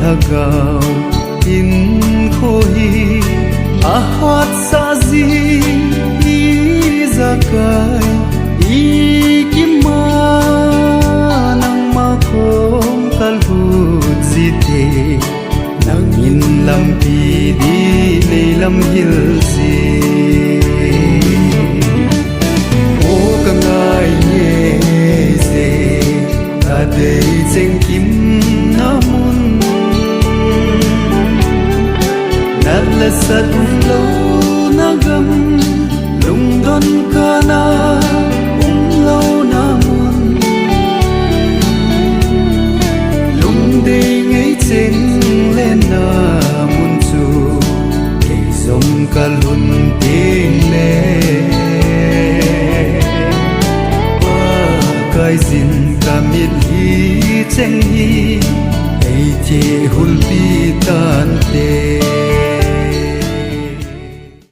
hagao in khoi ahat sazi i zakai i kima nang makom kalhut zite nang in lampi di leilam hilsi o kangai ye se adei cheng kim namun nalla sat lo nagam lungdon kana lo namun lungde ngei cheng lên namun chu kei zom kalun ting le kai zin kamit hi cheng hi ei che hul pi tan te